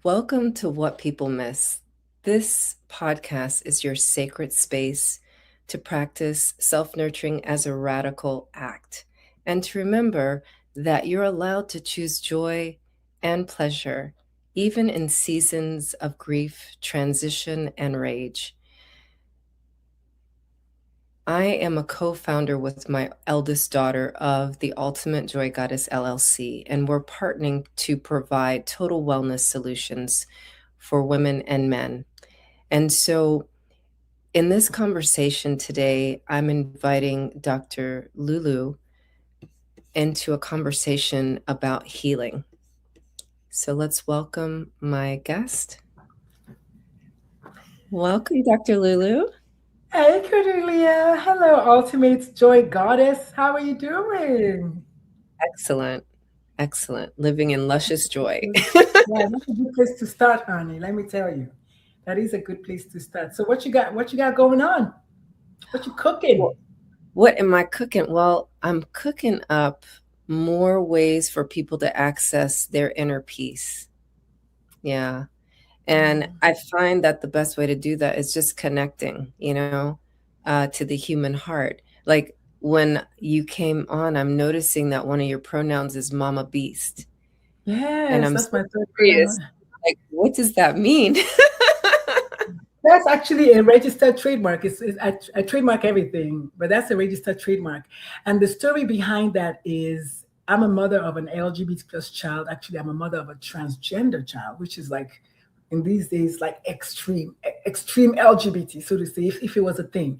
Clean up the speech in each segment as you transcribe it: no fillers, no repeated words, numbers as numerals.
Welcome to What People Miss. This podcast is your sacred space to practice self nurturing as a radical act and to remember that you're allowed to choose joy and pleasure, even in seasons of grief, transition, and rage. I am a co founder with my eldest daughter of the Ultimate Joy Goddess LLC, and we're partnering to provide total wellness solutions for women and men. And so, in this conversation today, I'm inviting Dr. Lulu into a conversation about healing. So, let's welcome my guest. Welcome, Dr. Lulu. Hey, Cordelia. Hello, Ultimate Joy Goddess. How are you doing? Excellent. Excellent. Living in luscious joy. Yeah, that's a good place to start, honey. Let me tell you, that is a good place to start. So, what you got? What you got going on? What you cooking? What am I cooking? Well, I'm cooking up more ways for people to access their inner peace. Yeah. And Mm. I find that the best way to do that is just connecting, to the human heart. Like when you came on, I'm noticing that one of your pronouns is Mama Beast. And Yes, I'm that's so my third curious, pronoun. like, what does that mean? That's actually a registered trademark. I trademark everything, but that's a registered trademark. And the story behind that is I'm a mother of an LGBT plus child. Actually, I'm a mother of a transgender child, which is like in these days, like extreme LGBT, so to say, if it was a thing.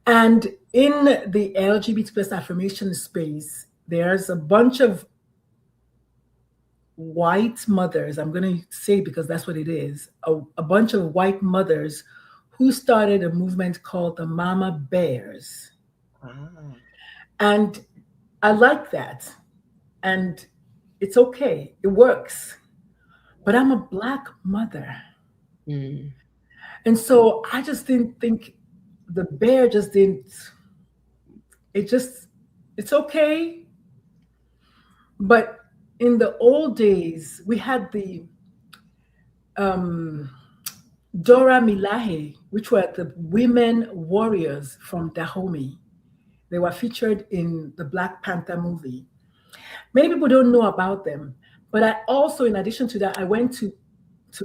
And in the LGBT plus affirmation space, there's a bunch of white mothers, I'm going to say because that's what it is, a bunch of white mothers who started a movement called the Mama Bears. Ah. And I like that. And it's okay, it works. But I'm a Black mother. Mm. And so I just didn't think the bear just didn't, it just, it's okay. But in the old days, we had the um, Dora Milaje, which were the women warriors from Dahomey. They were featured in the Black Panther movie. Many people don't know about them, but I also, in addition to that, I went to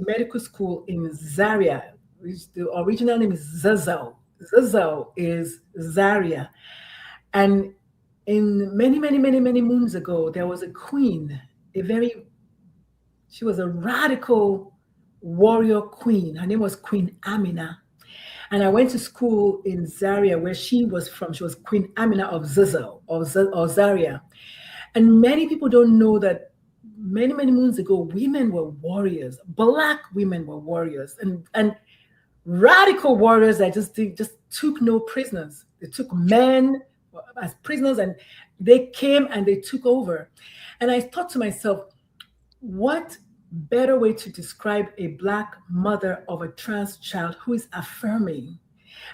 medical school in Zaria, which the original name is Zazzau. Zazzau is Zaria. And in many moons ago, there was a queen, a very, she was a radical warrior queen. Her name was Queen Amina. And I went to school in Zaria, where she was from. She was Queen Amina of Zazzau, or Zaria. And many people don't know that many moons ago, women were warriors. Black women were warriors, and radical warriors that just took no prisoners. They took men as prisoners, and they came and they took over. And I thought to myself, what better way to describe a Black mother of a trans child who is affirming?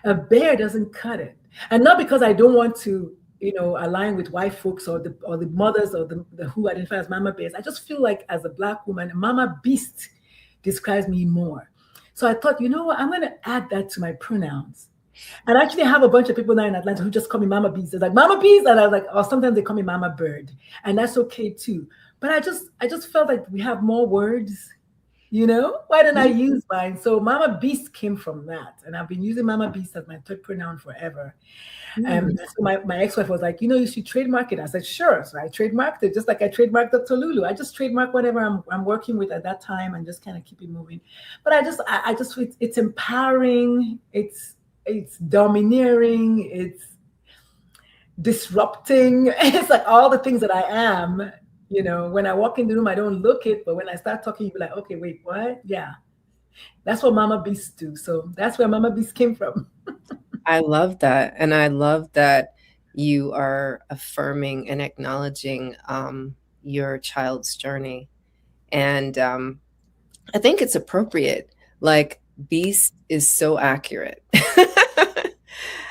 A bear doesn't cut it. And not because I don't want to, align with white folks or the mothers or the who identify as mama bears. I just feel like as a Black woman, mama beast describes me more. So I thought, you know what, I'm going to add that to my pronouns. And I actually have a bunch of people now in Atlanta who just call me Mama Bees. They're like Mama Bees, and I was like, oh, sometimes they call me Mama Bird, and that's okay too. But I just felt like we have more words. Why didn't I use mine? So Mama Beast came from that, and I've been using Mama Beast as my third pronoun forever. Mm. So my ex-wife was like, you should trademark it. I said, sure. So I trademarked it, just like I trademarked Dr. Lulu. I just trademark whatever I'm working with at that time and just kind of keep it moving. But I just it's empowering. It's domineering. It's disrupting. It's like all the things that I am. When I walk in the room, I don't look it, but when I start talking, you're like, okay, wait, what? Yeah, that's what Mama Beasts do. So that's where Mama Beast came from. I love that. And I love that you are affirming and acknowledging your child's journey. And I think it's appropriate. Like, beast is so accurate.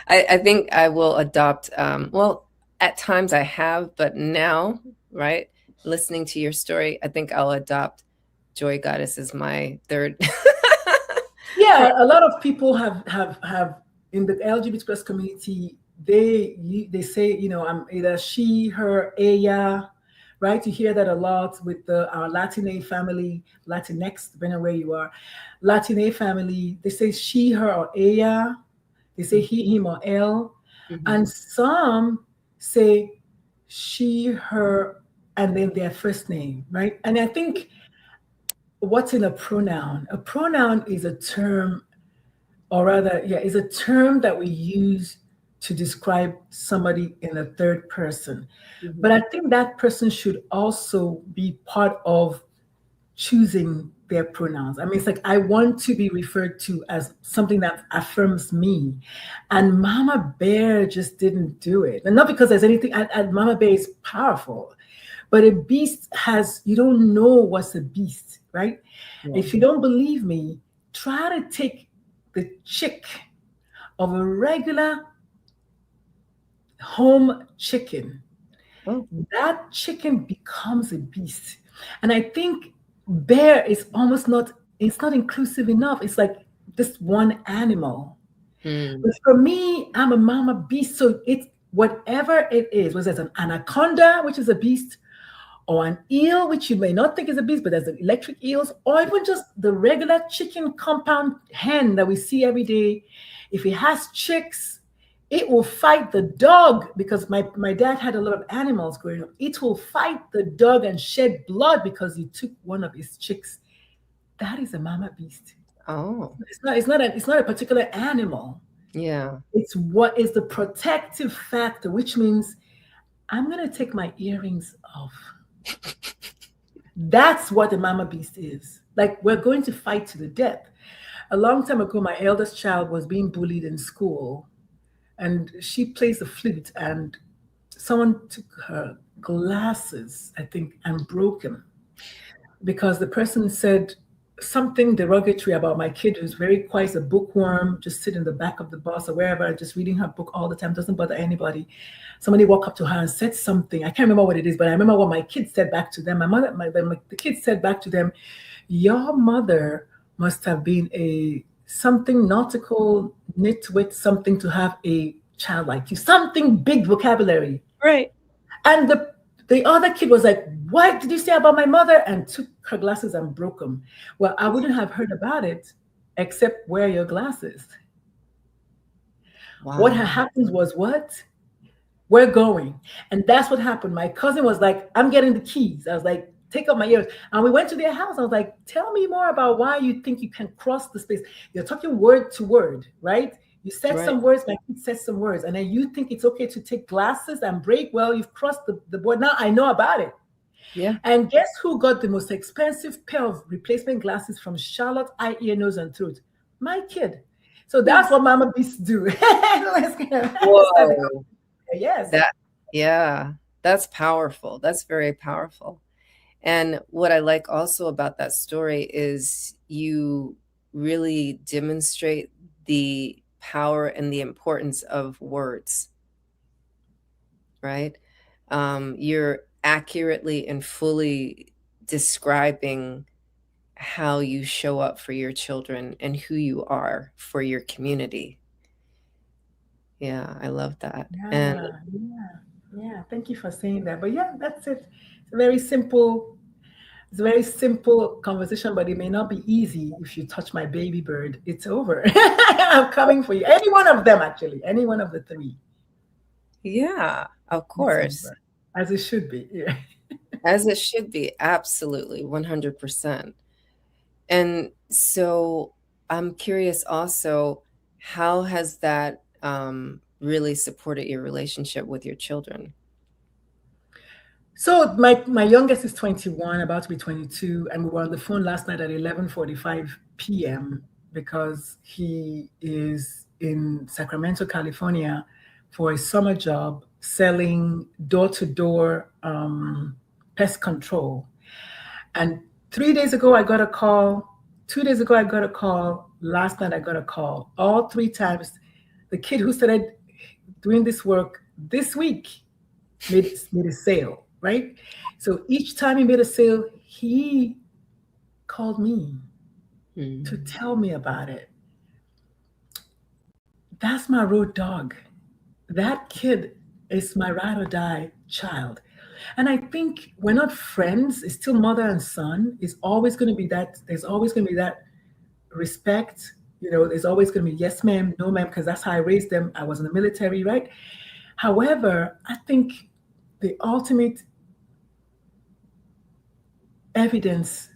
I think I will adopt, well, at times I have, but now, right, listening to your story, I think I'll adopt Joy Goddess is my third. Yeah, a lot of people have in the LGBT plus community. They say, I'm either she, her, ella, right? You hear that a lot with our Latina family, Latinx, depending on where you are. Latina family, they say she, her, or ella. They say he, him, or elle. Mhm. And some say she, her, and then their first name, right? And I think what's in a pronoun? A pronoun is a term, or rather, yeah, is a term that we use to describe somebody in a third person. But Mhm. I think that person should also be part of choosing their pronouns. I mean, it's like I want to be referred to as something that affirms me. And Mama Bear just didn't do it. And not because there's anything, and Mama Bear is powerful, but a beast has, you don't know what's a beast, right? Yeah. If you don't believe me, try to take the chick of a regular home chicken. Oh. That chicken becomes a beast. And I think bear is almost not, it's not inclusive enough. It's like this one animal. Mm. But for me, I'm a mama beast. So it's whatever it is, whether it's an anaconda, which is a beast, or an eel, which you may not think is a beast, but there's the electric eels, or even just the regular chicken compound hen that we see every day. If it has chicks, it will fight the dog because my dad had a lot of animals growing up. It will fight the dog and shed blood because he took one of his chicks. That is a mama beast. Oh. It's not a particular animal. Yeah. It's what is the protective factor, which means I'm gonna take my earrings off. That's what the mama beast is. Like we're going to fight to the death. A long time ago, my eldest child was being bullied in school, and she plays the flute, and someone took her glasses, I think, and broke them because the person said something derogatory about my kid who's very quiet, a bookworm, just sit in the back of the bus or wherever, just reading her book all the time, doesn't bother anybody. Somebody walked up to her and said something. I can't remember what it is, but I remember what my kids said back to them. The kids said back to them, "Your mother must have been a something nautical nitwit, something to have a child like you, something big vocabulary." Right. And the other kid was like, "What did you say about my mother?" And took her glasses and broke them. Well, I wouldn't have heard about it except wear your glasses. What had Wow. happened was what? We're going. And that's what happened. My cousin was like, "I'm getting the keys." I was like, "Take up my ears." And we went to their house. I was like, "Tell me more about why you think you can cross the space." You're talking word to word, right? You said Right. some words, my kid said some words, and then you think it's okay to take glasses and break. Well, you've crossed the board. Now I know about it. Yeah. And guess who got the most expensive pair of replacement glasses from Charlotte Eye, Ear, Nose, and Throat? My kid. So that's what Mama Beasts do. Whoa. Yes. That, yeah, that's powerful. That's very powerful. And what I like also about that story is you really demonstrate the power and the importance of words, right? You're accurately and fully describing how you show up for your children and who you are for your community. Yeah, I love that. And Yeah. Thank you for saying that. But yeah, that's it. It's a very simple, it's a very simple conversation, but it may not be easy if you touch my baby bird. It's over. I'm coming for you. Any one of them, actually. Any one of the three. yeah, of It's course. over. As it should be. Yeah. As it should be, absolutely, 100%. And so I'm curious also, how has that really supported your relationship with your children? So my youngest is 21, about to be 22, and we were on the phone last night at 11:45 p.m. because he is in Sacramento, California, for a summer job selling door-to-door pest control. And 3 days ago I got a call. 2 days ago I got a call. Last night I got a call. All three times, the kid who started doing this work this week made a sale, right? So each time he made a sale, he called me to Mm. tell me about it. That's my road dog. That kid is my ride or die child. And I think we're not friends. It's still mother and son. It's always going to be that. There's always going to be that respect. There's always going to be yes, ma'am, no, ma'am, because that's how I raised them. I was in the military, right? However, I think the ultimate evidence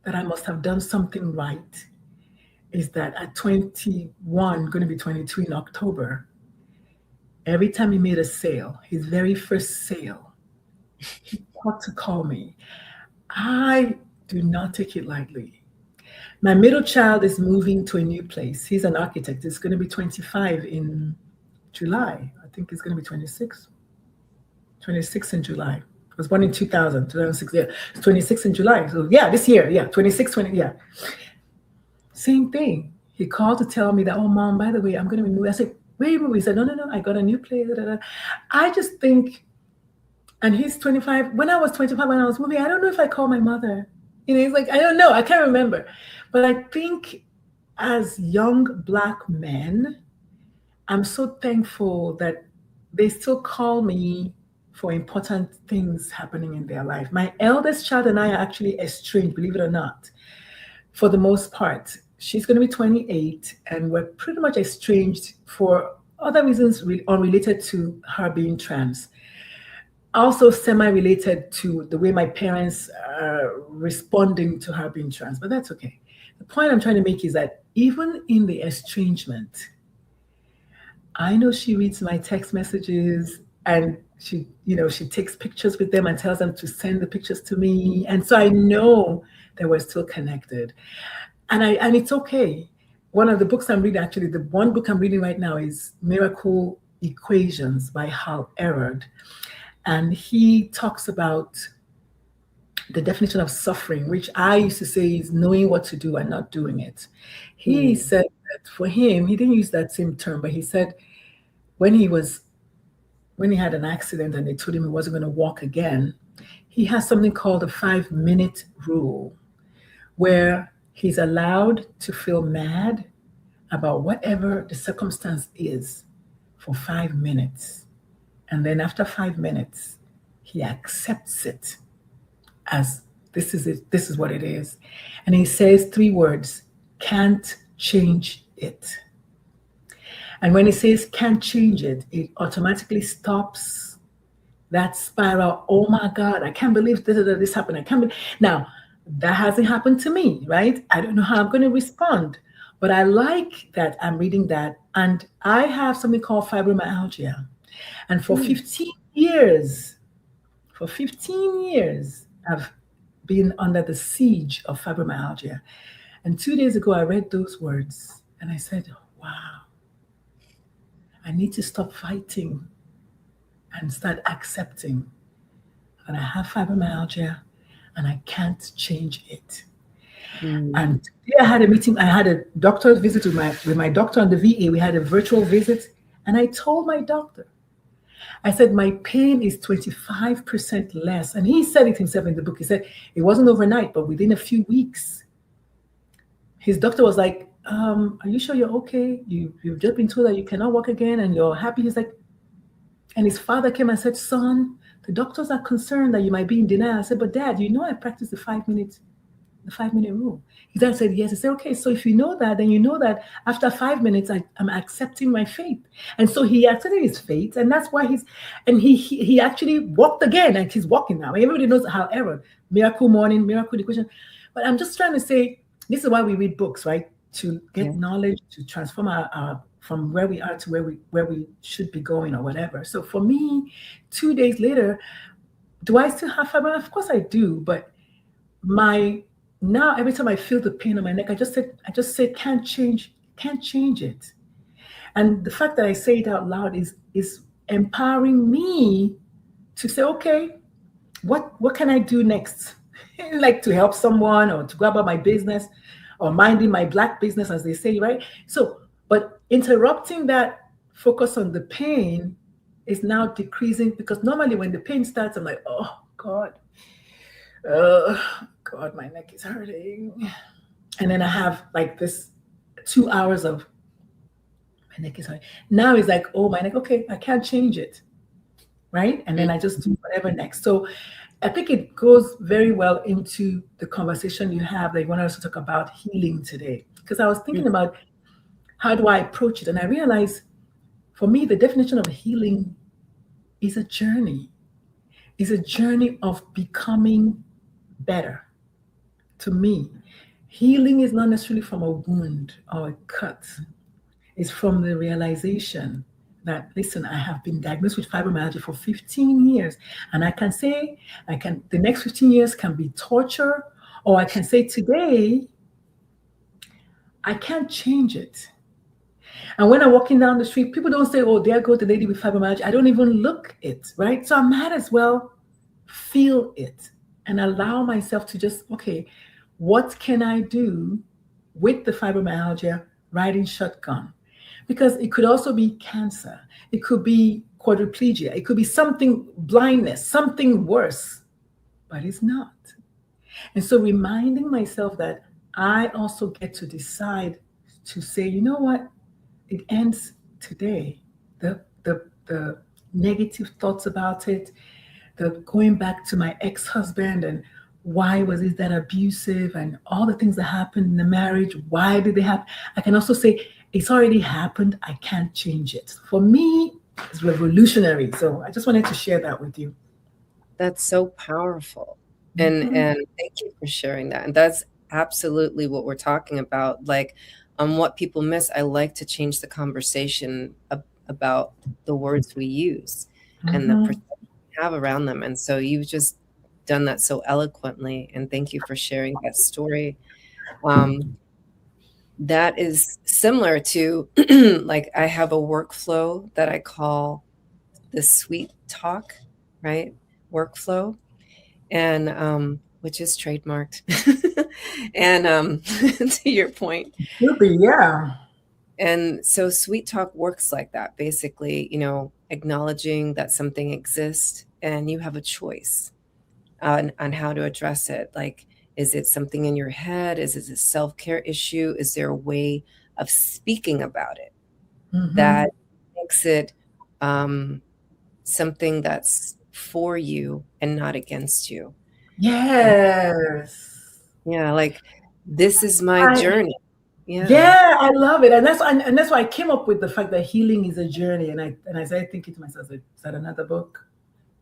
that I must have done something right is that at 21, going to be 22 in October, every time he made a sale, his very first sale, he thought to call me. I do not take it lightly. My middle child is moving to a new place. He's an architect. It's going to be 25 in July. I think it's going to be 26. 26 in July. I was born in 2006. Yeah, it's 26 in July. So yeah, this year. Yeah, 26, 20. Yeah. Same thing. He called to tell me that, oh, Mom, by the way, I'm going to be moving. I said, where are you moving? He said, no, I got a new place. Da, da, da. I just think, and he's 25. When I was 25, when I was moving, I don't know if I called my mother. He's like, I don't know. I can't remember. But I think as young Black men, I'm so thankful that they still call me for important things happening in their life. My eldest child and I are actually estranged, believe it or not, for the most part. She's going to be 28, and we're pretty much estranged for other reasons unrelated to her being trans. Also semi-related to the way my parents are responding to her being trans, but that's okay. The point I'm trying to make is that even in the estrangement, I know she reads my text messages, and she takes pictures with them and tells them to send the pictures to me. And so I know that we're still connected. And it's okay. One of the books I'm reading, actually, the one book I'm reading right now is Miracle Equations by Hal Erard. And he talks about the definition of suffering, which I used to say is knowing what to do and not doing it. He said that for him, he didn't use that same term, but he said when he had an accident and they told him he wasn't going to walk again, he has something called a 5-minute rule, where he's allowed to feel mad about whatever the circumstance is for 5 minutes. And then after 5 minutes, he accepts it as this is it, this is what it is. And he says 3 words: can't change it. And when he says can't change it, it automatically stops that spiral. Oh my God, I can't believe this happened. I can't believe. Now, that hasn't happened to me, right? I don't know how I'm going to respond, but I like that I'm reading that. And I have something called fibromyalgia. And for 15 years, I've been under the siege of fibromyalgia. And 2 days ago, I read those words and I said, wow, I need to stop fighting and start accepting that I have fibromyalgia and I can't change it. And today I had a meeting. I had a doctor's visit with my doctor on the VA. We had a virtual visit. And I told my doctor, I said, my pain is 25% less. And he said it himself in the book. He said it wasn't overnight, but within a few weeks. His doctor was like, are you sure you're okay? You've just been told that you cannot walk again and you're happy. He's like, and his father came and said, son, the doctors are concerned that you might be in denial. I said, but Dad, I practice the 5-minute rule. His dad said, yes. I said, okay, so if you know that, then you know that after 5 minutes, I'm accepting my fate. And so he accepted his fate, and that's why he actually walked again, and he's walking now. Everybody knows how Error, miracle morning, miracle equation. But I'm just trying to say, this is why we read books, right? To get knowledge, to transform our from where we are to where we should be going or whatever. So for me, 2 days later, do I still have fibromyalgia? Of course I do, but now every time I feel the pain on my neck, I just say can't change it. And the fact that I say it out loud is empowering me to say, okay, what can I do next? Like to help someone or to go about my business or minding my Black business, as they say, right? So, but interrupting that focus on the pain is now decreasing, because normally when the pain starts, I'm like, oh God, God, my neck is hurting. And then I have like this 2 hours of my neck is hurting. Now it's like, oh, my neck, okay, I can't change it. Right. And then I just do whatever next. So I think it goes very well into the conversation you have that you want us to talk about healing today. Because I was thinking about how do I approach it? And I realized for me, the definition of healing is a journey. It's a journey of becoming better. To me, healing is not necessarily from a wound or a cut. It's from the realization that, listen, I have been diagnosed with fibromyalgia for 15 years. And I can say, the next 15 years can be torture, or I can say today, I can't change it. And when I'm walking down the street, people don't say, oh, there goes the lady with fibromyalgia. I don't even look it, right? So I might as well feel it and allow myself to just, okay, what can I do with the fibromyalgia riding shotgun? Because it could also be cancer. It could be quadriplegia. It could be something, blindness, something worse, but it's not. And so reminding myself that I also get to decide to say, you know what? It ends today. The negative thoughts about it, the going back to my ex-husband and why was it that abusive and all the things that happened in the marriage, why did they happen? I can also say, it's already happened. I can't change it. For me, it's revolutionary. So I just wanted to share that with you. That's so powerful. And thank you for sharing that. And that's absolutely what we're talking about. Like, what people miss, I like to change the conversation about the words we use and the perception we have around them. And so you've just done that so eloquently. And thank you for sharing that story. That is similar to, like, I have a workflow that I call the sweet talk, right? Workflow, and which is trademarked. And to your point. Yeah. And so sweet talk works like that. Basically, acknowledging that something exists and you have a choice on how to address it. Like, is it something in your head? Is it a self-care issue? Is there a way of speaking about it that makes it something that's for you and not against you? Yes. Yeah, like, this is my journey. Yeah, I love it. And that's why I came up with the fact that healing is a journey. And I started thinking to myself, is that another book?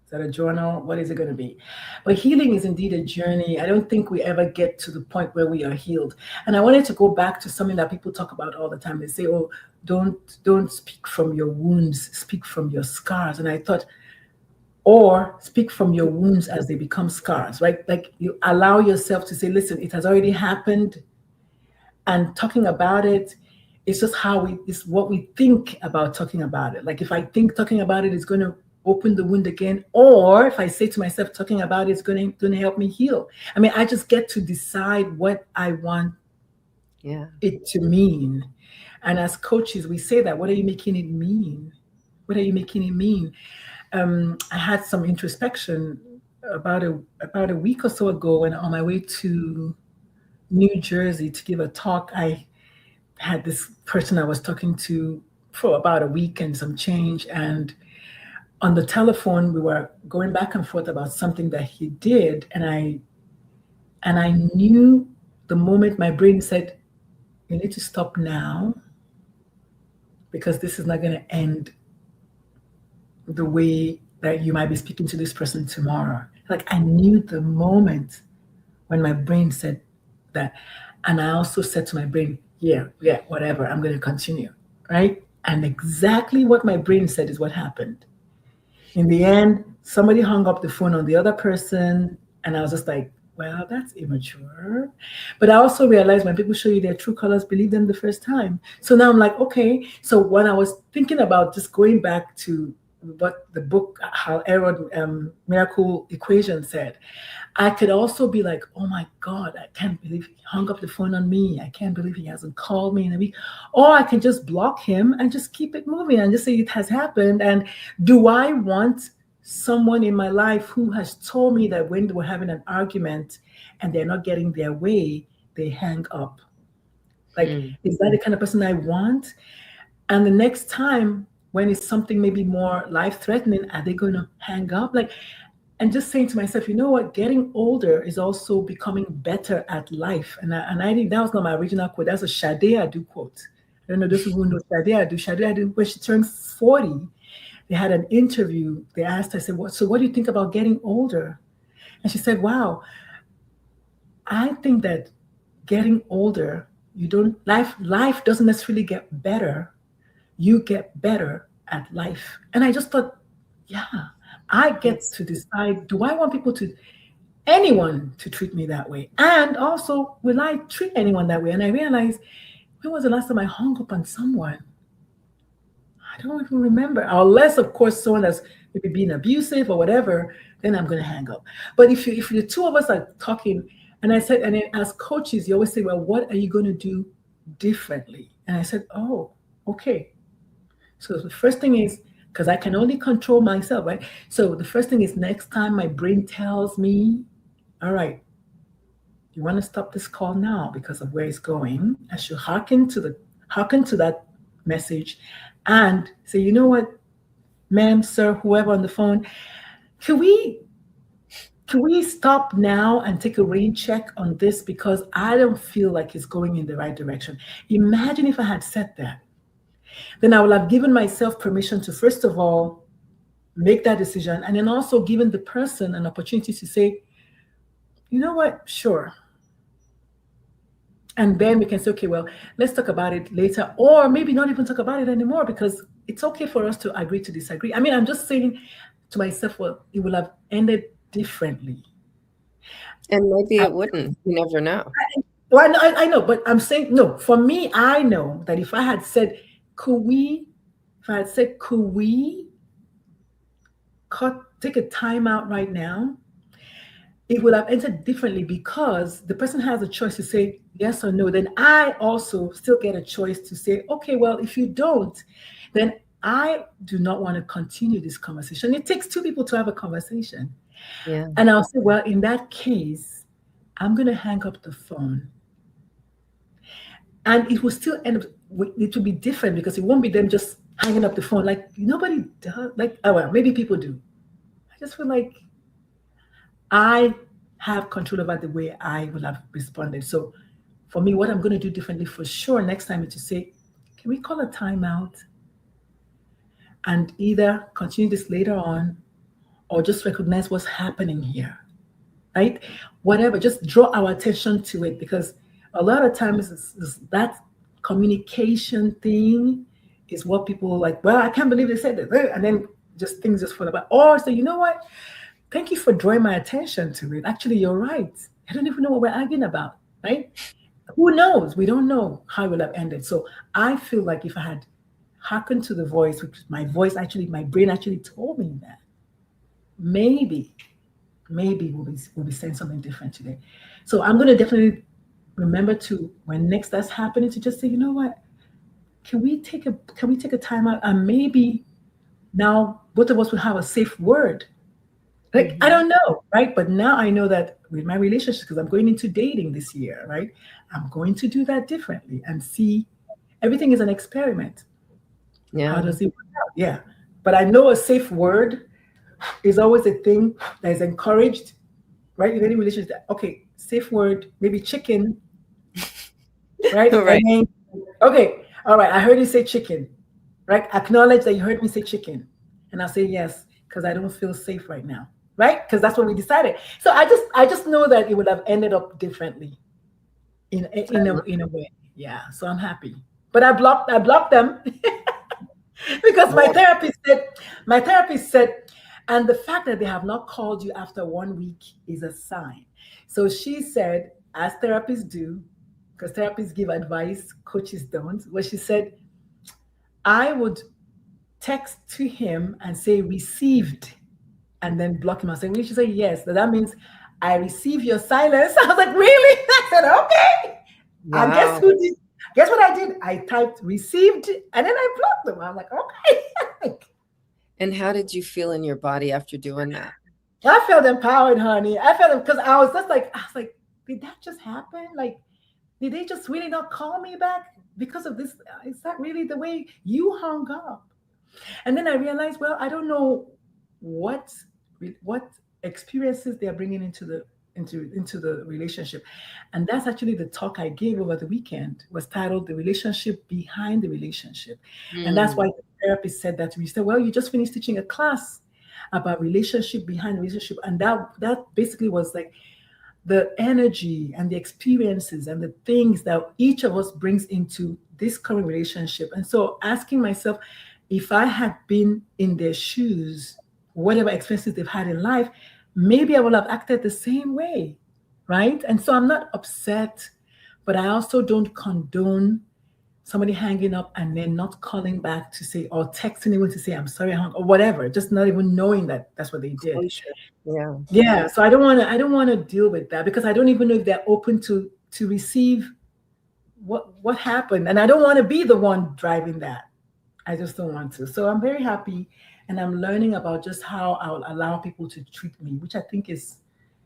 Is that a journal? What is it going to be? But healing is indeed a journey. I don't think we ever get to the point where we are healed. And I wanted to go back to something that people talk about all the time. They say, oh, don't speak from your wounds, speak from your scars. And I thought, or speak from your wounds as they become scars, right? Like, you allow yourself to say, listen, it has already happened. And talking about it, it's just it's what we think about talking about it. Like, if I think talking about it is going to open the wound again, or if I say to myself, talking about it is going to help me heal. I mean, I just get to decide what I want it to mean. And as coaches, we say that, what are you making it mean? What are you making it mean? I had some introspection about a week or so ago, and on my way to New Jersey to give a talk, I had this person I was talking to for about a week and some change. And on the telephone, we were going back and forth about something that he did. And I knew the moment my brain said, you need to stop now, because this is not going to end the way that you might be speaking to this person tomorrow. Like, I knew the moment when my brain said that. And I also said to my brain, yeah, whatever, I'm going to continue, right? And exactly what my brain said is what happened. In the end, somebody hung up the phone on the other person, and I was just like, well, that's immature. But I also realized when people show you their true colors, believe them the first time. So now I'm like, okay. So when I was thinking about just going back to what the book, how Aaron Miracle Equation said, I could also be like, oh my God, I can't believe he hung up the phone on me. I can't believe he hasn't called me in a week. Or I can just block him and just keep it moving and just say it has happened. And do I want someone in my life who has told me that when we're having an argument and they're not getting their way, they hang up. Like, is that the kind of person I want? And the next time when it's something maybe more life threatening, are they going to hang up? Like, and just saying to myself, you know what? Getting older is also becoming better at life. And I think that was not my original quote. That's a Sade Adu quote. I don't know those who know Sade Adu. Sade Adu, when she turned 40, they had an interview. They asked her, I said, so what do you think about getting older? And she said, wow, I think that getting older, life doesn't necessarily get better. You get better at life. And I just thought, yeah, I get to decide, do I want anyone to treat me that way? And also, will I treat anyone that way? And I realized, when was the last time I hung up on someone? I don't even remember. Unless, of course, someone that's maybe being abusive or whatever, then I'm going to hang up. But if the two of us are talking, and I said, and then as coaches, you always say, well, what are you going to do differently? And I said, oh, okay. So the first thing is, because I can only control myself, right? So the first thing is, next time my brain tells me, all right, you want to stop this call now because of where it's going, I should hearken to that message and say, you know what, ma'am, sir, whoever on the phone, can we stop now and take a rain check on this, because I don't feel like it's going in the right direction. Imagine if I had said that. Then I would have given myself permission to, first of all, make that decision, and then also given the person an opportunity to say, you know what, sure. And then we can say, okay, well, let's talk about it later, or maybe not even talk about it anymore, because it's okay for us to agree to disagree. I mean, I'm just saying to myself, well, it will have ended differently. And maybe it wouldn't. You never know. Well, I know, but I'm saying, no, for me, I know that if I had said, could we take a timeout right now, it would have ended differently, because the person has a choice to say yes or no. Then I also still get a choice to say, okay, well, if you don't, then I do not want to continue this conversation. It takes two people to have a conversation. Yeah. And I'll say, well, in that case, I'm going to hang up the phone. And it will still end up, it will be different, because it won't be them just hanging up the phone. Like, nobody does, like, oh, well, maybe people do. I just feel like I have control over the way I will have responded. So for me, what I'm going to do differently for sure next time is to say, can we call a timeout and either continue this later on, or just recognize what's happening here, right? Whatever, just draw our attention to it, because a lot of times it's that communication thing is what people like, well, I can't believe they said that. And then just things just fall apart. Or say, you know what? Thank you for drawing my attention to it. Actually, you're right. I don't even know what we're arguing about, right? Who knows? We don't know how it will have ended. So I feel like if I had hearkened to the voice, which my brain actually told me that, maybe we'll be saying something different today. So I'm going to definitely remember to, when next that's happening, to just say, you know what, can we take a time out, and maybe now both of us will have a safe word. Like, I don't know, right? But now I know that with my relationship, because I'm going into dating this year, right? I'm going to do that differently and see, everything is an experiment. Yeah. How does it work out? Yeah. But I know a safe word is always a thing that is encouraged, right? In any relationship. Okay, safe word, maybe chicken, right? Right. Then, okay, all right, I heard you say chicken, right? Acknowledge that you heard me say chicken. And I'll say yes, because I don't feel safe right now, right? Because that's what we decided. So I just know that it would have ended up differently in a way. Yeah, so I'm happy. But I blocked them because my therapist said, and the fact that they have not called you after 1 week is a sign. So she said, as therapists do, because therapists give advice, coaches don't. Well, she said, I would text to him and say received, and then block him and say, will you say yes? That means I receive your silence. I was like, really? I said, okay. Wow. And guess what I did? I typed received, and then I blocked them. I'm like, okay. And how did you feel in your body after doing that? I felt empowered, honey. I felt, because I was like, did that just happen? Like, did they just really not call me back because of this? Is that really the way you hung up? And then I realized, well, I don't know what what experiences they are bringing into the relationship. And that's actually the talk I gave over the weekend, was titled "The Relationship Behind the Relationship." And that's Mm, why the therapist said that to me. He said, well, you just finished teaching a class about relationship behind relationship. And that basically was like the energy and the experiences and the things that each of us brings into this current relationship. And so asking myself, if I had been in their shoes, whatever experiences they've had in life, maybe I would have acted the same way, right? And so I'm not upset, but I also don't condone somebody hanging up and then not calling back to say, or texting anyone to say, I'm sorry, I hung, or whatever, just not even knowing that that's what they did. closure. Yeah. Yeah, so I don't want to deal with that, because I don't even know if they're open to receive what happened, and I don't want to be the one driving that. I just don't want to. So I'm very happy, and I'm learning about just how I'll allow people to treat me, which I think is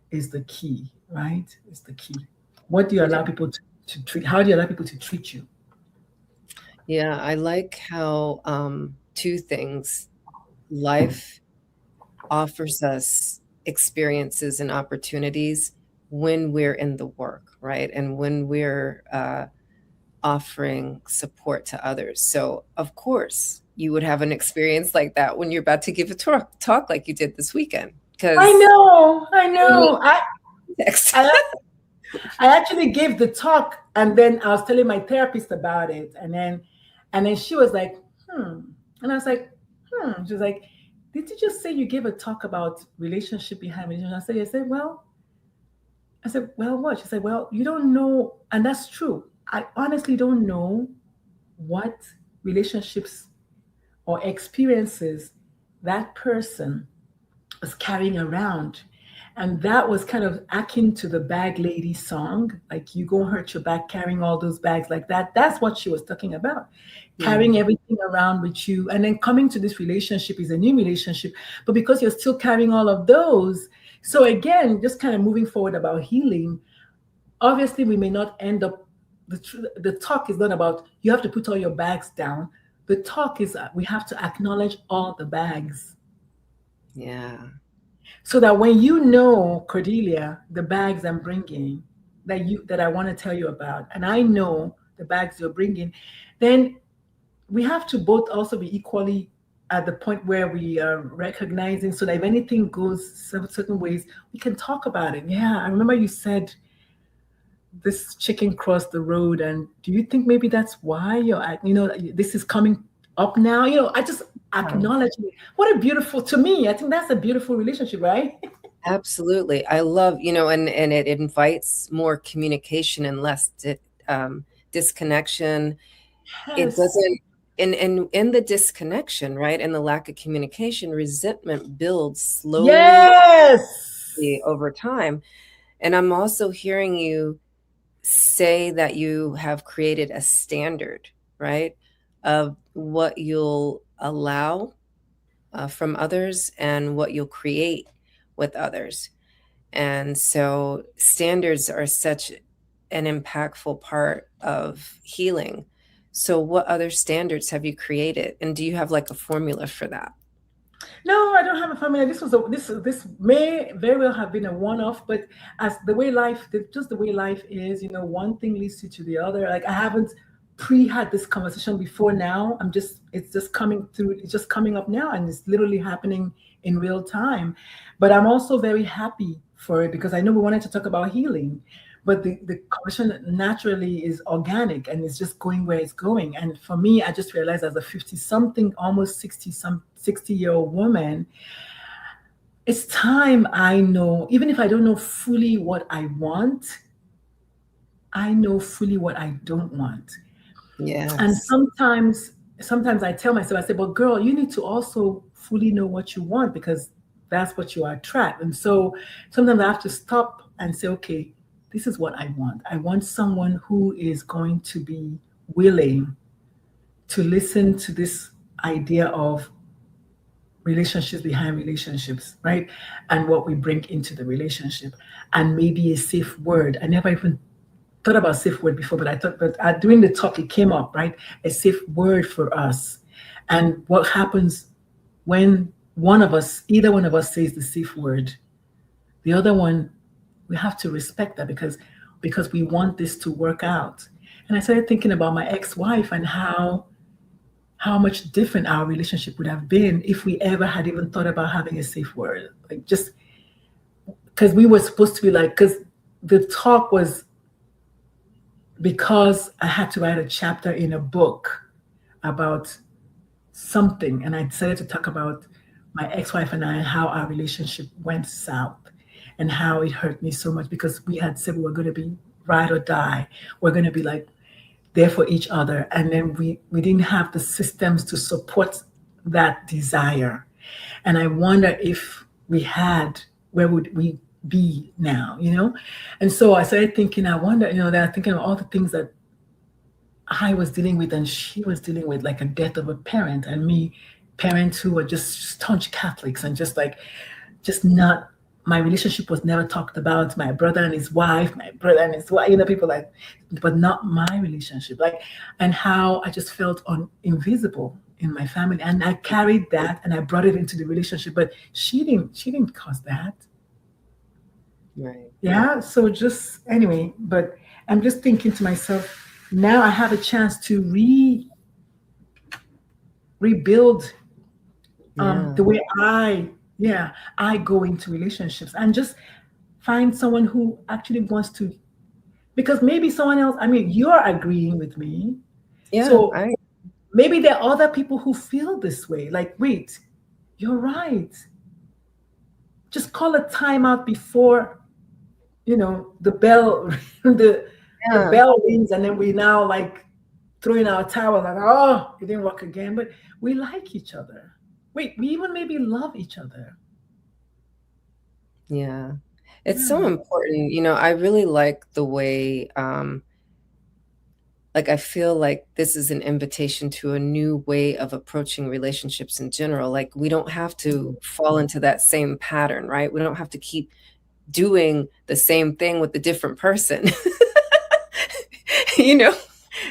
the key, right? Is the key. What do you It allow is. people to treat? How do you allow people to treat you? Yeah, I like how two things. Life offers us experiences and opportunities when we're in the work, right? And when we're offering support to others. So, of course, you would have an experience like that when you're about to give a talk like you did this weekend, I because know, I you need know. context. I I actually gave the talk, and then I was telling my therapist about it, and then she was like, and I was like, She was like, did you just say you gave a talk about relationship behind relationship? I said, well, what? She said, well, you don't know, and that's true. I honestly don't know what relationships or experiences that person was carrying around. And that was kind of akin to the bag lady song, like you gonna hurt your back carrying all those bags like that. That's what she was talking about. Carrying Mm, everything around with you. And then coming to this relationship is a new relationship, but because you're still carrying all of those. So again, just kind of moving forward about healing, obviously we may not end up, the talk is not about you have to put all your bags down. The talk is we have to acknowledge all the bags, yeah. so that when you know, Cordelia, the bags I'm bringing, that I want to tell you about, and I know the bags you're bringing, then we have to both also be equally at the point where we are recognizing, so that if anything goes certain ways, we can talk about it. Yeah, I remember you said this chicken crossed the road, and do you think maybe that's why this is coming up now? I just acknowledge it. What a beautiful, to me, I think that's a beautiful relationship, right? Absolutely. I love, and it invites more communication and less disconnection. It Yes. doesn't, and in the disconnection, right, and the lack of communication, resentment builds slowly Yes. over time. And I'm also hearing you say that you have created a standard, right, of what you'll allow from others and what you'll create with others. And so standards are such an impactful part of healing. So what other standards have you created? And do you have like a formula for that? No, I don't have a family. This may very well have been a one-off, but as the way life, just the way life is, one thing leads you to the other. Like I haven't had this conversation before now. It's just coming through. It's just coming up now, and it's literally happening in real time. But I'm also very happy for it, because I know we wanted to talk about healing, but the conversation naturally is organic, and it's just going where it's going. And for me, I just realized, as a 50 something, almost 60-year-old woman, it's time I know, even if I don't know fully what I want, I know fully what I don't want. And Yes. sometimes I tell myself, I say, but girl, you need to also fully know what you want, because that's what you attract. And so sometimes I have to stop and say, okay, this is what I want. I want someone who is going to be willing to listen to this idea of relationships behind relationships, right? And what we bring into the relationship, and maybe a safe word. I never even thought about safe word before, but I thought, but during the talk, it came up, right? A safe word for us. And what happens when one of us, either one of us says the safe word, the other one, we have to respect that because we want this to work out. And I started thinking about my ex-wife and how much different our relationship would have been if we ever had even thought about having a safe word. Like, just because we were supposed to be like, because the talk was because I had to write a chapter in a book about something, and I decided to talk about my ex-wife and I, and how our relationship went south and how it hurt me so much, because we had said we were going to be ride or die. We're going to be like there for each other, and then we didn't have the systems to support that desire. And I wonder if we had, where would we be now, you know? And so I started thinking, I wonder, you know, that thinking of all the things that I was dealing with and she was dealing with, like a death of a parent, and me, parents who were just staunch Catholics, and just like, just not, my relationship was never talked about. My brother and his wife, my brother and his wife, you know, people like, but not my relationship. Like, and how I just felt invisible in my family. And I carried that and I brought it into the relationship, but she didn't cause that. Right. Yeah. So just anyway, but I'm just thinking to myself, now I have a chance to rebuild Yeah. the way I go into relationships, and just find someone who actually wants to, because maybe someone else, I mean, you're agreeing with me. Yeah. So maybe there are other people who feel this way. Like, wait, you're right. Just call a timeout before, the bell, the Yeah. bell rings, and then we now like throw in our towel, like, oh, it didn't work again. But we like each other. Wait, we even maybe love each other. Yeah. It's so Yeah. important. I really like the way, like, I feel like this is an invitation to a new way of approaching relationships in general. Like, we don't have to fall into that same pattern, right? We don't have to keep doing the same thing with a different person. You know,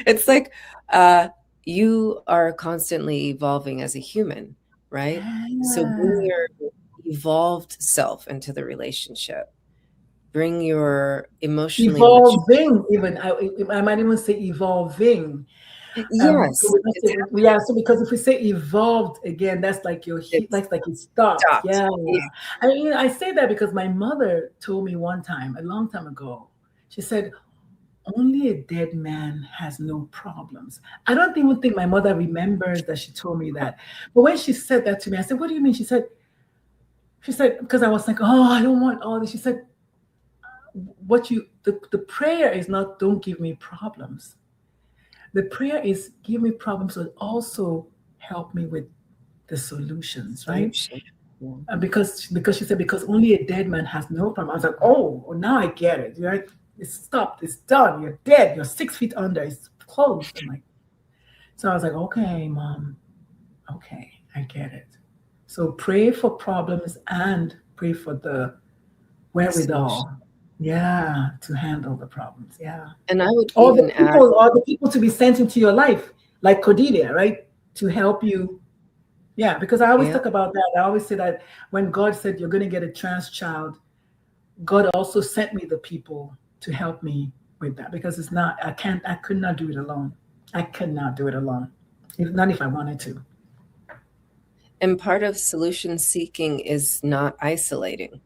it's like, you are constantly evolving as a human, right? So bring Yeah. your evolved self into the relationship. Bring your emotionally mature. Evolving, even I might even say evolving. So Yes, we don't it's yeah. So because if we say evolved again, that's like it's that's like it stopped. stopped. Yeah. Yeah. I mean, I say that because my mother told me one time, a long time ago. She said, "Only a dead man has no problems." I don't even think my mother remembers that she told me that. But when she said that to me, I said, "What do you mean?" She said, because I was like, "Oh, I don't want all this." She said, the prayer is not, don't give me problems. The prayer is, give me problems, but also help me with the solutions, right? Solution. Yeah. Because she said, because only a dead man has no problem. I was like, oh, well, now I get it. Right? It's stopped. It's done. You're dead. You're 6 feet under. It's closed. I'm like, so I was like, okay, mom. Okay, I get it. So pray for problems and pray for the Solution. wherewithal, yeah, to handle the problems. Yeah. And I would Or the even add, people, or the people to be sent into your life, like Cordelia, right? To help you. Yeah, because I always yeah, talk about that. I always say that when God said you're going to get a trans child, God also sent me the people to help me with that, because it's not, I could not do it alone. I could not do it alone. Not if I wanted to. and part of solution seeking is not isolating.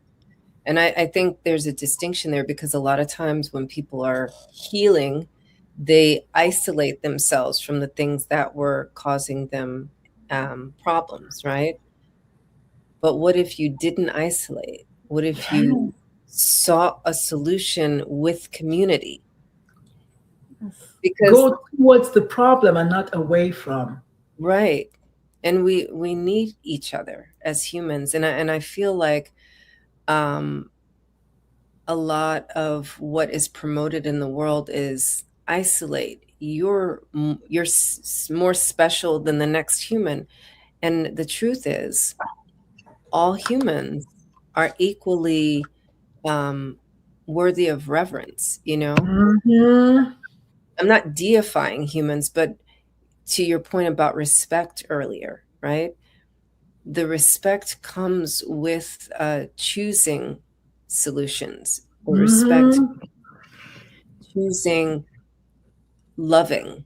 And I think there's a distinction there, because a lot of times when people are healing, they isolate themselves from the things that were causing them problems, right? But what if you didn't isolate? What if you Yes. sought a solution with community? Because, Go towards the problem and not away from. right. And we need each other as humans. And I feel like um a lot of what is promoted in the world is isolate. You're more special than the next human. And the truth is, all humans are equally um, worthy of reverence, you know? Mm-hmm. I'm not deifying humans, but to your point about respect earlier, right? The respect comes with choosing solutions, the respect Mm-hmm. choosing loving,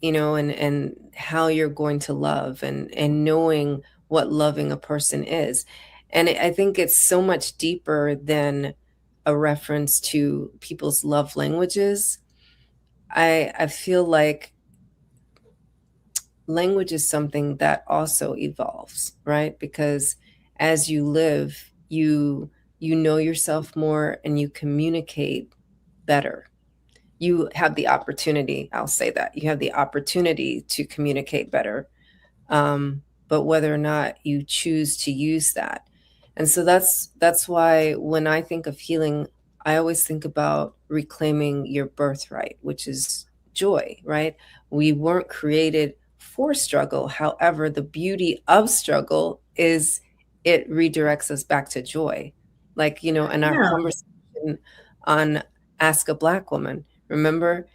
you know, and how you're going to love, and knowing what loving a person is. And I think it's so much deeper than a reference to people's love languages. I feel like language is something that also evolves, right? Because as you live, you know yourself more and you communicate better. You have the opportunity, I'll say that. You have the opportunity to communicate better, but whether or not you choose to use that. And so that's why when I think of healing, I always think about reclaiming your birthright, which is joy, right? We weren't created for struggle. However, the beauty of struggle is it redirects us back to joy. Like, you know, in our Yeah. conversation on Ask a Black Woman, remember,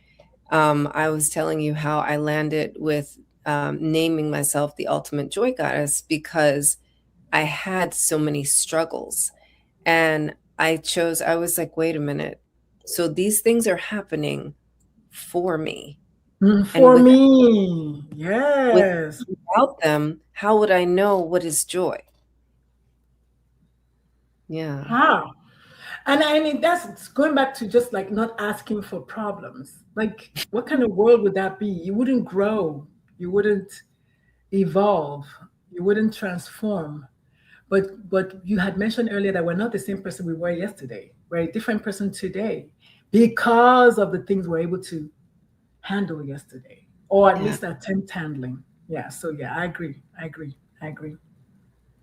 I was telling you how I landed with naming myself the ultimate joy goddess because I had so many struggles. And I was like, wait a minute. So these things are happening for me. And For me. Yes. without them, how would I know what is joy? Yeah. How? And I mean, that's going back to just like not asking for problems. Like, what kind of world would that be? You wouldn't grow, you wouldn't evolve, you wouldn't transform. But you had mentioned earlier that we're not the same person we were yesterday. We're a different person today because of the things we're able to handle yesterday, or at Yeah. least attempt handling. Yeah. So yeah, I agree. I agree. I agree.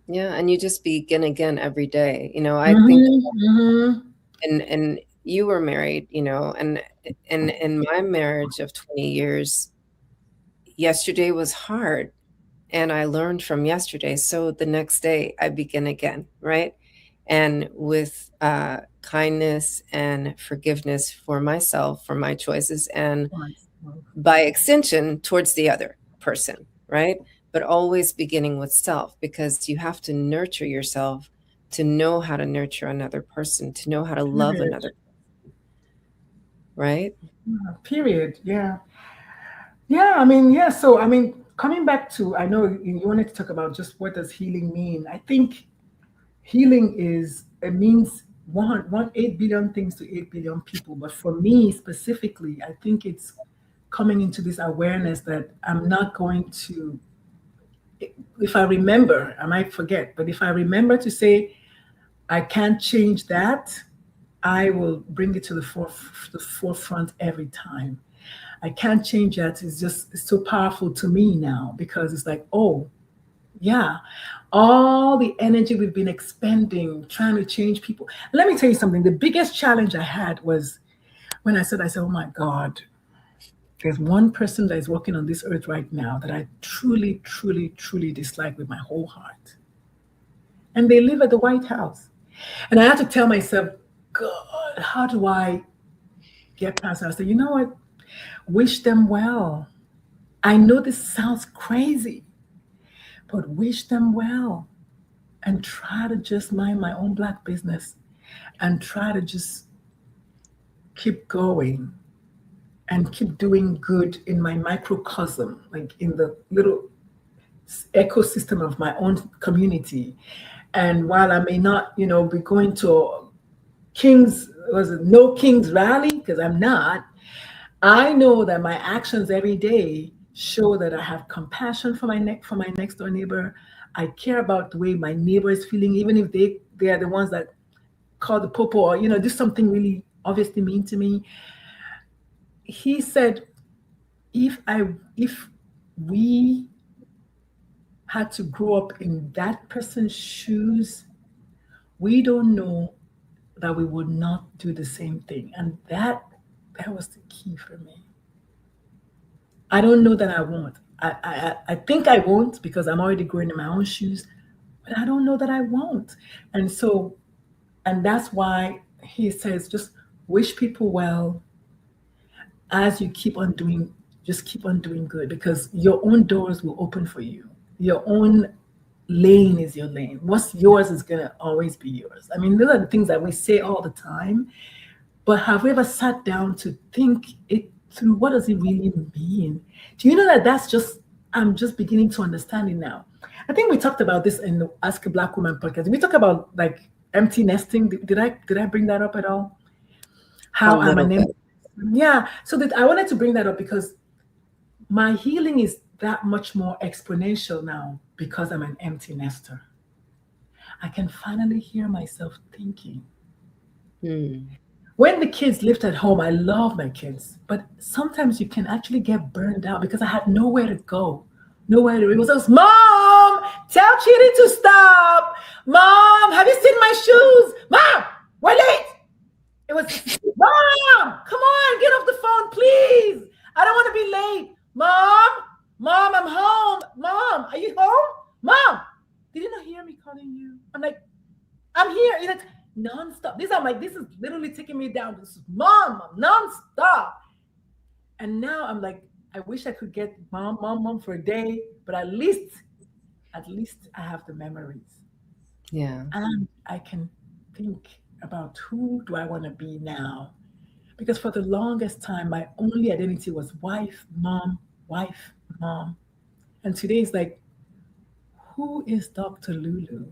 Yeah. And you just begin again every day. You know, I think, Mm-hmm. and you were married, you know, and in my marriage of 20 years, yesterday was hard and I learned from yesterday. So the next day I begin again, right? And with kindness and forgiveness for myself, for my choices, and Mm-hmm. by extension, towards the other person, right? But always beginning with self, because you have to nurture yourself to know how to nurture another person, to know how to love Period. another, right? Yeah, period. Yeah. Yeah. I mean, yeah. So, I mean, coming back to, I know you wanted to talk about just what does healing mean. I think healing is, it means 8 billion things to 8 billion people. But for me specifically, I think it's coming into this awareness that I'm not going to, if I remember, I might forget, but if I remember to say, I can't change that, I will bring it to the forefront every time. I can't change that. It's so powerful to me now because it's like, oh, yeah, all the energy we've been expending trying to change people. Let me tell you something. The biggest challenge I had was when I said, oh my God, there's one person that is walking on this earth right now that I truly, truly, truly dislike with my whole heart. And they live at the White House. And I had to tell myself, God, how do I get past that? I said, you know what? Wish them well. I know this sounds crazy, but wish them well and try to just mind my own Black business and try to just keep going and keep doing good in my microcosm, like in the little ecosystem of my own community. And while I may not, be going to King's, was it No King's rally? Because I'm not. I know that my actions every day show that I have compassion for for my next door neighbor. I care about the way my neighbor is feeling, even if they are the ones that call the popo or do something really obviously mean to me. He said, if we had to grow up in that person's shoes, we don't know that we would not do the same thing. And that was the key for me. I don't know that I won't. I think I won't because I'm already growing in my own shoes. I don't know that I won't. And so, and that's why he says, just wish people well as you keep on doing, just keep on doing good, because your own doors will open for you. Your own lane is your lane. What's yours is going to always be yours. I mean, those are the things that we say all the time, but have we ever sat down to think it through? What does it really mean? Do you know that that's just, I'm just beginning to understand it now. I think we talked about this in the Ask a Black Woman podcast. We talk about like empty nesting. Did I bring that up at all? A How I'm little an bit. empty, yeah. So that I wanted to bring that up because my healing is that much more exponential now because I'm an empty nester. I can finally hear myself thinking. Hmm. When the kids lived at home, I love my kids, but sometimes you can actually get burned out because I had nowhere to go. Nowhere to, it was just, Mom, tell cheating to stop. Mom, have you seen my shoes? Mom, we're late. It was, Mom, come on, get off the phone, please. I don't want to be late. Mom, I'm home. Mom, are you home? Mom, did you not hear me calling you? I'm like, I'm here. You know, nonstop. This is literally taking me down. This is Mom, nonstop. And now I'm like, I wish I could get mom for a day, but at least I have the memories. Yeah. And I can think about who do I want to be now? Because for the longest time, my only identity was wife, mom, wife, mom. And today is like, who is Dr. Lulu?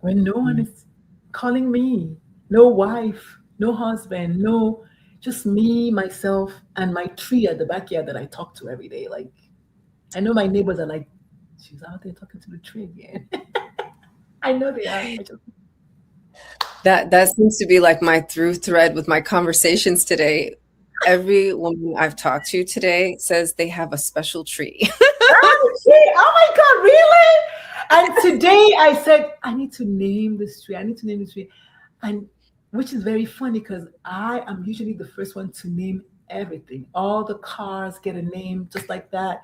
When no one Hmm. is calling me, no wife, no husband, no, just me, myself, and my tree at the backyard that I talk to every day. Like, I know my neighbors are like, she's out there talking to the tree again. I know they are. I just, That seems to be like my through thread with my conversations today. Every woman I've talked to today says they have a special tree. oh, shit. Oh my God, really? And today I said, I need to name this tree. I need to name this tree. And which is very funny because I am usually the first one to name everything. All the cars get a name just like that.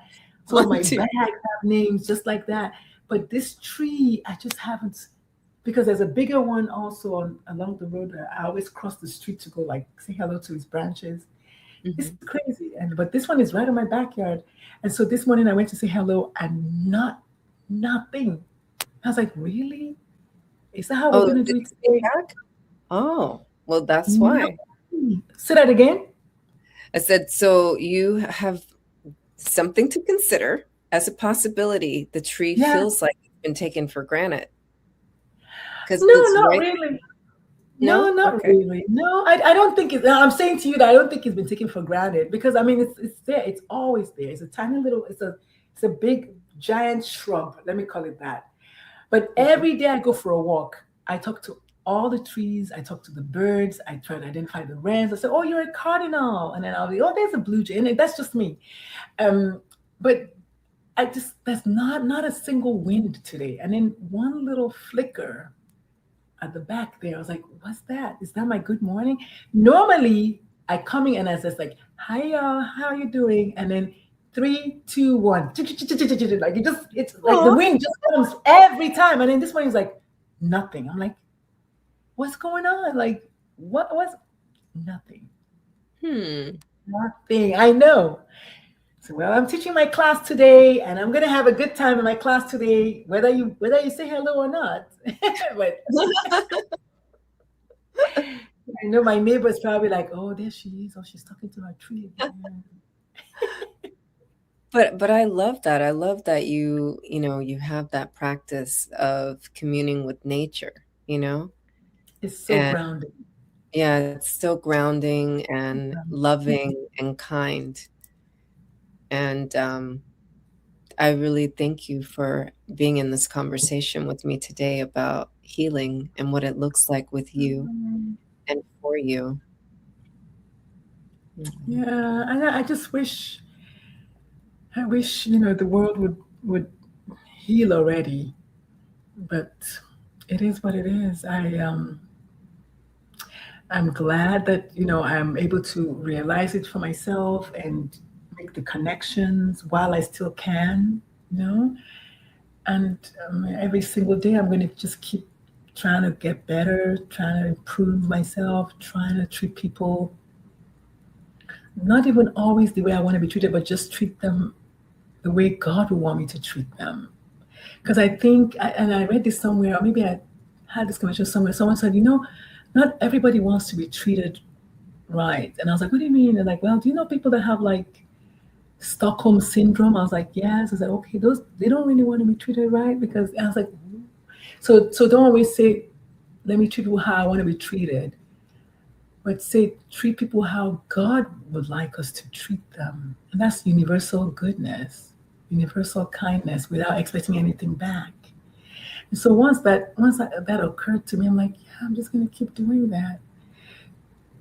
All Mine my too. bags have names just like that. But this tree, I just haven't, because there's a bigger one also along the road. I always cross the street to go like say hello to its branches. It's Mhm. crazy. And but this one is right in my backyard. And so this morning I went to say hello and nothing. I was like, really? Is that how we're Oh, gonna did do it you came today? back? Oh, well, that's No. why. Say that again. I said, so you have something to consider as a possibility. The tree Yeah. feels like it's been taken for granted because No, it's not right. really. No, No? not Okay. really. No, I don't think it's. I'm saying to you that I don't think it's been taken for granted because I mean it's there. It's always there. It's a tiny little. It's a big giant shrub. Let me call it that. But Mhm. every day I go for a walk, I talk to all the trees, I talk to the birds, I try to identify the wrens. I say, "Oh, you're a cardinal," and then I'll be, "Oh, there's a blue jay," and that's just me. But I just there's not a single wind today, and then one little flicker at the back there. I was like, "What's that? Is that my good morning?" Normally, I come in and I says like, "Hi y'all, how are you doing?" And then three, two, one, like it's like the Aw. wind just comes every time. And then this one is like nothing. I'm like, what's going on? Like, what was nothing? Hmm. Nothing. I know. So well, I'm teaching my class today, and I'm gonna have a good time in my class today, whether you say hello or not. But I know my neighbor's probably like, oh, there she is. Oh, she's talking to her tree again. But I love that. I love that you have that practice of communing with nature, you know? It's so And grounding. yeah, it's so grounding and loving and kind. And I really thank you for being in this conversation with me today about healing and what it looks like with you and for you. Mhm. Yeah, and I just I wish the world would heal already, but it is what it is. I'm glad that I'm able to realize it for myself and make the connections while I still can, you know. And every single day, I'm going to just keep trying to get better, trying to improve myself, trying to treat people not even always the way I want to be treated, but just treat them the way God would want me to treat them. Because I think, and I read this somewhere, or maybe I had this conversation somewhere, someone said, not everybody wants to be treated right. And I was like, what do you mean? They're like, well, do you know people that have like Stockholm syndrome? I was like, yes. I was like, okay, those, they don't really want to be treated right, because I was like, so don't always say, let me treat people how I want to be treated, but say, treat people how God would like us to treat them. And that's universal goodness, universal kindness without expecting anything back. And so once that occurred to me, I'm like, yeah, I'm just going to keep doing that.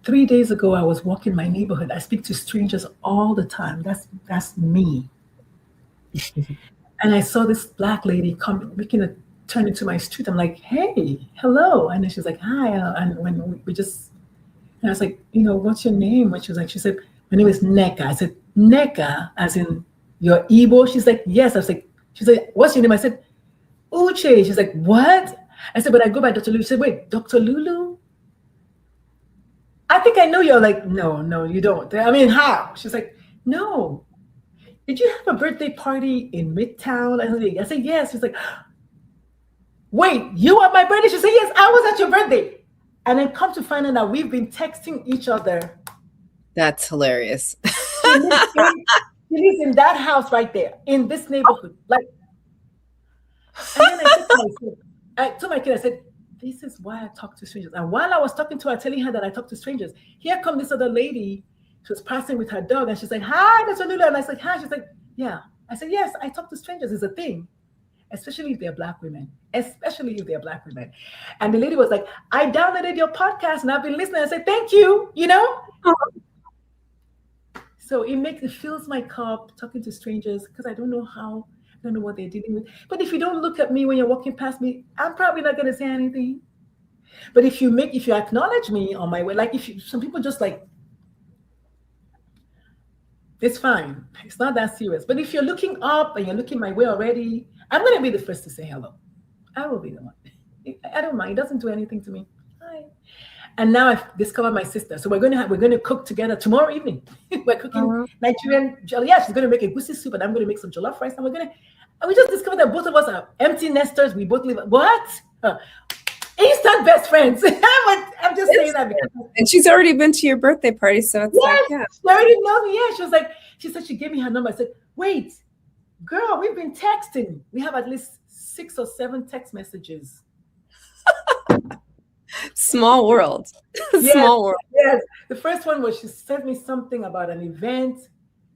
3 days ago, I was walking my neighborhood. I speak to strangers all the time. That's me. And I saw this black lady come, making a turn into my street. I'm like, hey, hello. And then she's like, hi. And when we just, and I was like, what's your name? And she said, my name is Neka. I said, Neka, as in you're Igbo? She's like, yes. I was like, she's like, what's your name? I said, Uche. She's like, what? I said, but I go by Dr. Lulu. She said, wait, Dr. Lulu? I think I know. You're like, no, you don't. I mean, how? She's like, no. Did you have a birthday party in Midtown? I said, yes. She's like, wait, you at my birthday? She said, yes, I was at your birthday. And then come to find out that we've been texting each other. That's hilarious. She lives in that house right there, in this neighborhood. Like, and then I told my kid, I said, this is why I talk to strangers. And while I was talking to her, telling her that I talk to strangers, here come this other lady. She was passing with her dog, and she's like, hi, Mr. Lulu. And I said, hi. She's like, yeah. I said, yes, I talk to strangers. It's a thing. Especially if they're Black women, especially if they're Black women. And the lady was like, I downloaded your podcast and I've been listening. I said, thank you, So it fills my cup talking to strangers, because I don't know what they're dealing with. But if you don't look at me when you're walking past me, I'm probably not going to say anything. But if you acknowledge me on my way, like some people just like, it's fine. It's not that serious. But if you're looking up and you're looking my way already, I'm going to be the first to say hello. I will be the one. I don't mind. It doesn't do anything to me. Hi. And now I've discovered my sister. So we're going to cook together tomorrow evening. We're cooking Nigerian jollof. Yeah, she's going to make a goosey soup, and I'm going to make some jollof rice. And we just discovered that both of us are empty nesters. We both live. What? Instant best friends. I'm just saying that because. And she's already been to your birthday party, so it's like, yeah. She already knows me. Yeah, she said she gave me her number. I said, wait, girl, we've been texting. We have at least 6 or 7 text messages. Small world. Yes, small world. Yes. The first one was she sent me something about an event.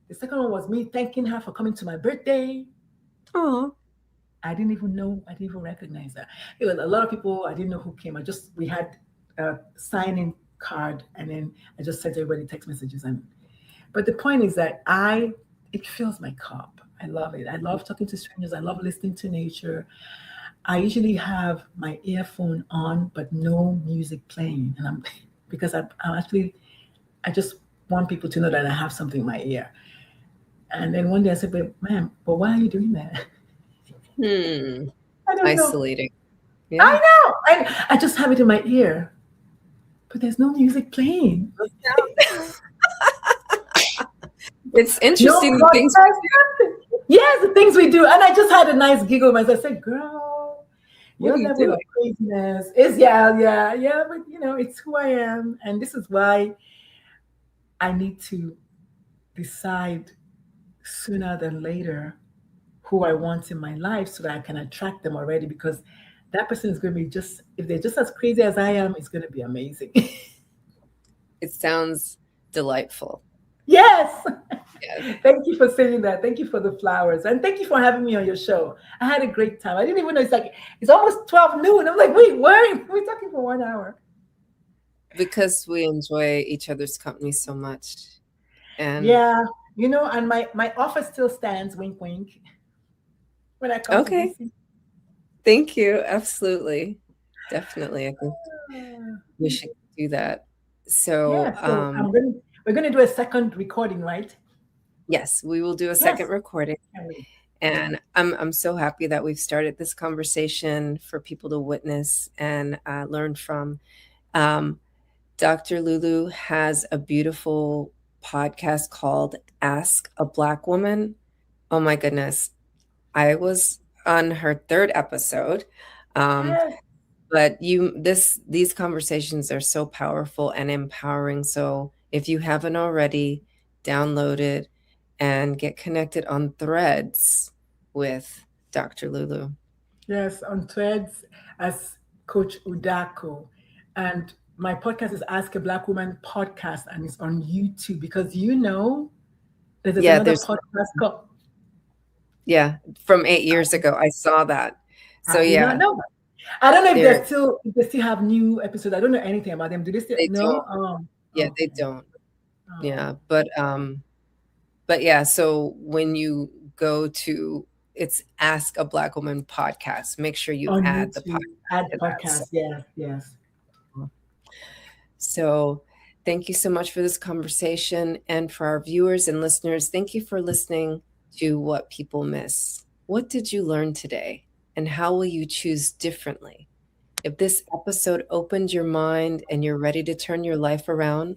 The second one was me thanking her for coming to my birthday. Oh. I didn't even recognize her. It was a lot of people. I didn't know who came. We had a sign-in card, and then I just sent everybody text messages. But the point is that it fills my cup. I love it. I love talking to strangers. I love listening to nature. I usually have my earphone on, but no music playing. And because I just want people to know that I have something in my ear. And then one day I said, but why are you doing that? I don't Isolating. Know. Yeah. I know. I just have it in my ear, but there's no music playing. It's interesting the things we do. Yes, the things we do. And I just had a nice giggle as I said, girl, your level of craziness is, yeah, but it's who I am. And this is why I need to decide sooner than later who I want in my life so that I can attract them already, because that person is going to be if they're just as crazy as I am, it's going to be amazing. It sounds delightful. Yes. Thank you for saying that. Thank you for the flowers. And thank you for having me on your show. I had a great time. I didn't even know it's almost 12 noon. I'm like, wait, we're talking for 1 hour. Because we enjoy each other's company so much. And yeah, and my offer still stands, wink, wink. When I come to DC. Thank you. Absolutely. Definitely. I think we should do that. So, we're going to do a second recording, right? Yes, we will do a second recording. And I'm so happy that we've started this conversation for people to witness and learn from. Um, Dr. Lulu has a beautiful podcast called Ask a Black Woman. Oh my goodness. I was on her third episode. Um, Yes. but these conversations are so powerful and empowering. So if you haven't already, download it and get connected on Threads with Dr. Lulu. Yes, on Threads as Coach Udaku. And my podcast is Ask a Black Woman podcast, and it's on YouTube because there's Yeah, another there's podcast called. yeah, from 8 years ago. I saw that. So I did not yeah, know that. I don't know if they're if they still have new episodes. I don't know anything about them. Do they still they no? don't. Yeah, they Okay. don't. Oh, Yeah, but yeah, so when you go to it's Ask a Black Woman podcast, make sure you on add the YouTube, podcast add to that. podcast. Yes, yes. So, thank you so much for this conversation. And for our viewers and listeners, thank you for listening to What People Miss. What did you learn today? And how will you choose differently? If this episode opened your mind and you're ready to turn your life around,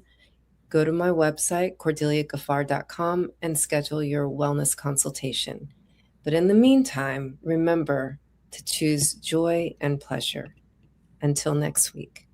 go to my website, cordeliagaffar.com, and schedule your wellness consultation. But in the meantime, remember to choose joy and pleasure. Until next week.